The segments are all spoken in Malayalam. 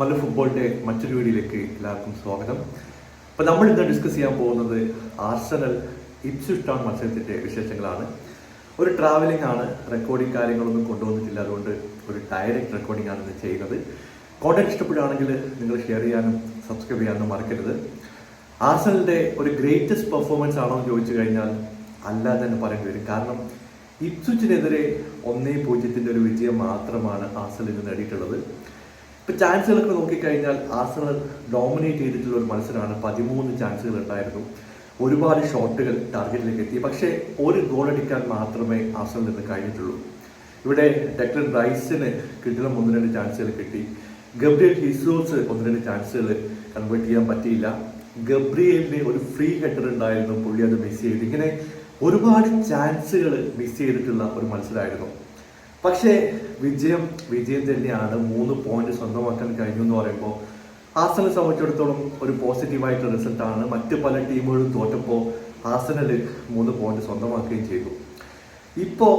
മല്ല ഫുട്ബോളിൻ്റെ മറ്റൊരു വീഡിയോയിലേക്ക് എല്ലാവർക്കും സ്വാഗതം. അപ്പോൾ നമ്മൾ ഇന്ന് ഡിസ്കസ് ചെയ്യാൻ പോകുന്നത് ആർസണൽ ഇപ്സ്വിച്ച് ടൗൺ മത്സരത്തിൻ്റെ വിശേഷങ്ങളാണ്. ഒരു ട്രാവലിംഗ് ആണ്, റെക്കോർഡിംഗ് കാര്യങ്ങളൊന്നും കൊണ്ടുവന്നിട്ടില്ല, അതുകൊണ്ട് ഒരു ഡയറക്റ്റ് റെക്കോർഡിംഗ് ആണ് ഇന്ന് ചെയ്യുന്നത്. കോണ്ടന്റ് ഇഷ്ടപ്പെടുകയാണെങ്കിൽ നിങ്ങൾ ഷെയർ ചെയ്യാനും സബ്സ്ക്രൈബ് ചെയ്യാനും മറക്കരുത്. ആർസണലിൻ്റെ ഒരു ഗ്രേറ്റസ്റ്റ് പെർഫോമൻസ് ആണോ എന്ന് ചോദിച്ചു കഴിഞ്ഞാൽ അല്ലാതെ തന്നെ പറയേണ്ടി വരും. കാരണം ഇപ്സ്വിച്ചിനെതിരെ 1-0 ഒരു വിജയം മാത്രമാണ് ആർസണൽ ഇന്ന് നേടിയിട്ടുള്ളത്. ഇപ്പം ചാൻസുകളൊക്കെ നോക്കിക്കഴിഞ്ഞാൽ ആർസണൽ ഡോമിനേറ്റ് ചെയ്തിട്ടുള്ള ഒരു മത്സരമാണ്. 13 ചാൻസുകൾ ഉണ്ടായിരുന്നു, ഒരുപാട് ഷോട്ടുകൾ ടാർഗറ്റിലേക്ക് എത്തി. പക്ഷേ ഒരു ഗോൾ അടിക്കാൻ മാത്രമേ ആർസണൽ നിന്ന് കഴിഞ്ഞിട്ടുള്ളൂ. ഇവിടെ ഡെക്ലൻ റൈസിന് കിട്ടുന്ന 1-2 ചാൻസുകൾ കിട്ടി. ഗബ്രിയേൽ ഹീസൂസ് 1-2 ചാൻസുകൾ കൺവേർട്ട് ചെയ്യാൻ പറ്റിയില്ല. ഗബ്രിയേലിന് ഒരു ഫ്രീ ഹെഡർ ഉണ്ടായിരുന്നു, പുള്ളി അത് മിസ് ചെയ്തു. ഇങ്ങനെ ഒരുപാട് ചാൻസുകൾ മിസ് ചെയ്തിട്ടുള്ള ഒരു മത്സരമായിരുന്നു. പക്ഷേ വിജയം തന്നെയാണ്. 3 പോയിന്റ് സ്വന്തമാക്കാൻ കഴിഞ്ഞു എന്ന് പറയുമ്പോൾ ആർസണലിനെ സംബന്ധിച്ചിടത്തോളം ഒരു പോസിറ്റീവായിട്ടുള്ള റിസൾട്ടാണ്. മറ്റ് പല ടീമുകളും തോറ്റപ്പോൾ ആർസണൽ 3 പോയിന്റ് സ്വന്തമാക്കുകയും ചെയ്തു. ഇപ്പോൾ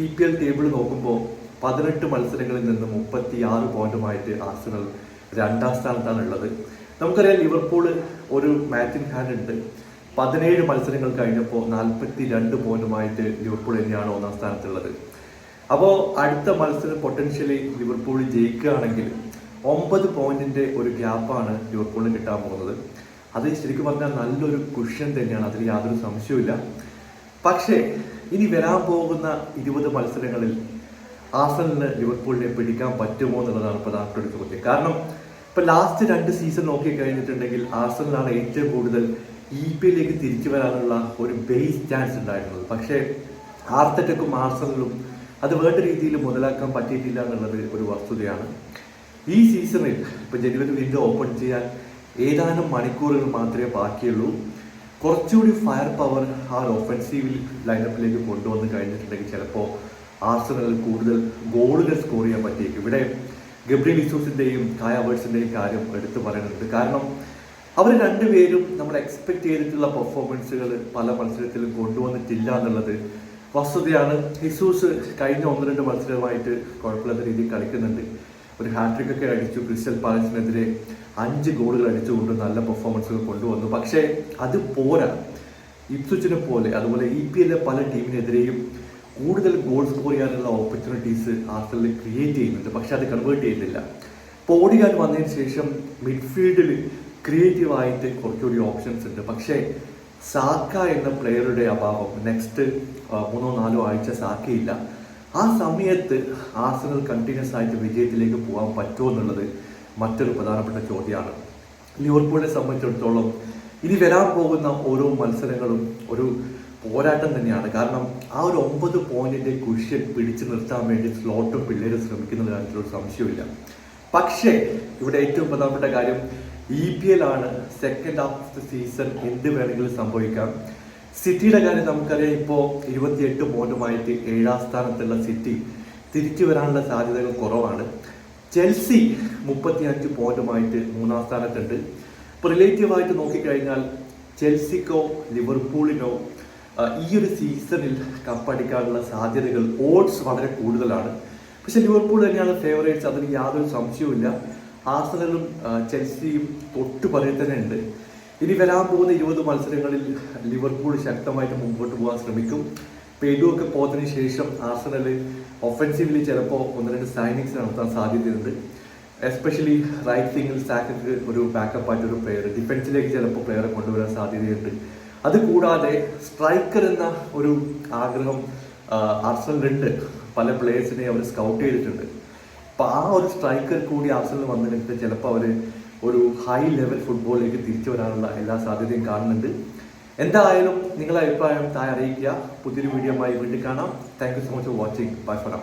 EPL ടേബിൾ നോക്കുമ്പോൾ 18 മത്സരങ്ങളിൽ നിന്ന് 36 പോയിന്റുമായിട്ട് ആർസണൽ 2ാം സ്ഥാനത്താണ് ഉള്ളത്. നമുക്കറിയാം ലിവർപൂൾ ഒരു മാച്ചിങ് ഹാൻഡ് ഉണ്ട്. 17 മത്സരങ്ങൾ കഴിഞ്ഞപ്പോൾ 42 പോയിന്റുമായിട്ട് ലിവർപൂൾ തന്നെയാണ് 1ാം സ്ഥാനത്തുള്ളത്. അപ്പോൾ അടുത്ത മത്സരം പൊട്ടൻഷ്യലി ലിവർപൂൾ ജയിക്കുകയാണെങ്കിൽ 9 പോയിന്റിന്റെ ഒരു ഗ്യാപ്പാണ് ലിവർപൂളിന് കിട്ടാൻ പോകുന്നത്. അത് ശരിക്കും പറഞ്ഞാൽ നല്ലൊരു കുഷ്യൻ തന്നെയാണ്, അതിൽ യാതൊരു സംശയവുമില്ല. പക്ഷേ ഇനി വരാൻ പോകുന്ന 20 മത്സരങ്ങളിൽ ആർസണലിന് ലിവർപൂളിനെ പിടിക്കാൻ പറ്റുമോ എന്നുള്ളതാണ് പ്രധാനപ്പെട്ട ഒരു ചോദ്യം. കാരണം ഇപ്പം ലാസ്റ്റ് 2 സീസൺ നോക്കി കഴിഞ്ഞിട്ടുണ്ടെങ്കിൽ ആർസണലാണ് ഏറ്റവും കൂടുതൽ EPLയിലേക്ക് തിരിച്ചു വരാനുള്ള ഒരു ബേസ് ചാൻസ് ഉണ്ടായിരുന്നത്. പക്ഷേ ആർട്ടറ്റയ്ക്കും ആർസണലും അത് വേണ്ട രീതിയിൽ മുതലാക്കാൻ പറ്റിയിട്ടില്ല എന്നുള്ളത് ഒരു വസ്തുതയാണ്. ഈ സീസണിൽ ഇപ്പോൾ ജനുവരി വിൻഡോ ഓപ്പൺ ചെയ്യാൻ ഏതാനും മണിക്കൂറുകൾ മാത്രമേ ബാക്കിയുള്ളൂ. കുറച്ചുകൂടി ഫയർ പവർ ആ ഒഫൻസീവ് ലൈനപ്പിലേക്ക് കൊണ്ടുവന്ന് കഴിഞ്ഞിട്ടുണ്ടെങ്കിൽ ചിലപ്പോൾ ആർസണൽ കൂടുതൽ ഗോളുകൾ സ്കോർ ചെയ്യാൻ പറ്റിയേക്കും. ഇവിടെ ഗബ്രിയേൽ ഹീസൂസിൻ്റെയും കായ ഹവേർട്സിൻ്റെയും കാര്യം എടുത്തു പറയുന്നുണ്ട്. കാരണം അവർ രണ്ടുപേരും നമ്മൾ എക്സ്പെക്ട് ചെയ്തിട്ടുള്ള പെർഫോമൻസുകൾ പല മത്സരത്തിലും കൊണ്ടുവന്നിട്ടില്ല എന്നുള്ളത് വസ്തുതയാണ്. ഹീസൂസ് കഴിഞ്ഞ 1-2 മത്സരമായിട്ട് കുഴപ്പമില്ലാത്ത രീതിയിൽ കളിക്കുന്നുണ്ട്. ഒരു ഹാട്രിക് ഒക്കെ അടിച്ചു, ക്രിസ്റ്റൽ പാലസിനെതിരെ 5 ഗോളുകൾ അടിച്ചുകൊണ്ട് നല്ല പെർഫോമൻസുകൾ കൊണ്ടുവന്നു. പക്ഷേ അത് പോരാ. ഇപ്സ്വിച്ചിനെ പോലെ അതുപോലെ EPLയിലെ പല ടീമിനെതിരെയും കൂടുതൽ ഗോൾ സ്കോർ ചെയ്യാനുള്ള ഓപ്പർച്യൂണിറ്റീസ് ആർസണൽ ക്രിയേറ്റ് ചെയ്യുന്നുണ്ട്, പക്ഷെ അത് കൺവേർട്ട് ചെയ്യുന്നില്ല. പോഡിയാൻ വന്നതിന് ശേഷം മിഡ്ഫീൽഡിൽ ക്രിയേറ്റീവായിട്ട് കുറച്ചുകൂടി ഓപ്ഷൻസ് ഉണ്ട്. പക്ഷേ സാക്ക എന്ന പ്ലെയറുടെ അഭാവം. നെക്സ്റ്റ് 3-4 ആഴ്ച സാക്കയില്ല. ആ സമയത്ത് ആർസണൽ കണ്ടിന്യൂസ് ആയിട്ട് വിജയത്തിലേക്ക് പോകാൻ പറ്റുമോ എന്നുള്ളത് മറ്റൊരു പ്രധാനപ്പെട്ട ചോദ്യമാണ്. ലിവർപൂളിനെ സംബന്ധിച്ചിടത്തോളം ഇനി വരാൻ പോകുന്ന ഓരോ മത്സരങ്ങളും ഒരു പോരാട്ടം തന്നെയാണ്. കാരണം ആ ഒരു 9 പോയിന്റിന്റെ കുഷ്യൻ പിടിച്ചു നിർത്താൻ വേണ്ടി സ്ലോട്ടും പിള്ളേരും ശ്രമിക്കുന്ന കാര്യത്തിലൊരു സംശയമില്ല. പക്ഷേ ഇവിടെ ഏറ്റവും പ്രധാനപ്പെട്ട കാര്യം EPL ആണ്. Second half of the season എന്ത് വേണമെങ്കിലും സംഭവിക്കാം. സിറ്റിയുടെ കാര്യം നമുക്കറിയാം. ഇപ്പോൾ 28 പോയിന്റുമായിട്ട് 7ാം സ്ഥാനത്തുള്ള സിറ്റി തിരിച്ചു വരാനുള്ള സാധ്യതകൾ കുറവാണ്. ചെൽസി 35 പോയിന്റുമായിട്ട് 3ാം സ്ഥാനത്തുണ്ട്. ഇപ്പോൾ റിലേറ്റീവായിട്ട് നോക്കിക്കഴിഞ്ഞാൽ ചെൽസിക്കോ ലിവർപൂളിനോ ഈ ഒരു സീസണിൽ കപ്പടിക്കാനുള്ള സാധ്യതകൾ ഓഡ്സ് വളരെ കൂടുതലാണ്. പക്ഷെ ലിവർപൂൾ തന്നെയാണ് ഫേവറേറ്റ്സ്, അതിന് യാതൊരു സംശയവുമില്ല. ആർസണലും ചെൽസിയും തൊട്ട് പറയിൽ തന്നെ ഉണ്ട്. ഇനി വരാൻ പോകുന്ന 20 മത്സരങ്ങളിൽ ലിവർപൂൾ ശക്തമായിട്ട് മുമ്പോട്ട് പോകാൻ ശ്രമിക്കും. പെഡുവൊക്കെ പോയതിനു ശേഷം ആർസണൽ ഒഫൻസീവില് ചിലപ്പോൾ 1-2 സൈനിങ്സ് നടത്താൻ സാധ്യതയുണ്ട്. എസ്പെഷ്യലി റൈറ്റ് വിങ്ങിൽ സാക്കക്ക് ഒരു ബാക്കപ്പായിട്ട് ഒരു പ്ലെയർ, ഡിഫൻസിലേക്ക് ചിലപ്പോൾ പ്ലെയറെ കൊണ്ടുവരാൻ സാധ്യതയുണ്ട്. അതുകൂടാതെ സ്ട്രൈക്കർ എന്ന ഒരു ആഗ്രഹം ആർസണലുണ്ട്. പല പ്ലേയേഴ്സിനെ അവർ സ്കൗട്ട് ചെയ്തിട്ടുണ്ട്. അപ്പോൾ ആ ഒരു സ്ട്രൈക്കർ കൂടി ആർസണൽ വന്നിട്ട് ചിലപ്പോൾ അവർ ഒരു ഹൈ ലെവൽ ഫുട്ബോളിലേക്ക് തിരിച്ചു വരാനുള്ള എല്ലാ സാധ്യതയും കാണുന്നുണ്ട്. എന്തായാലും നിങ്ങളുടെ അഭിപ്രായം താഴെ അറിയിക്കുക. പുതിയൊരു വീഡിയോയുമായി വീണ്ടും കാണാം. Thank you so much for watching. Bye for now.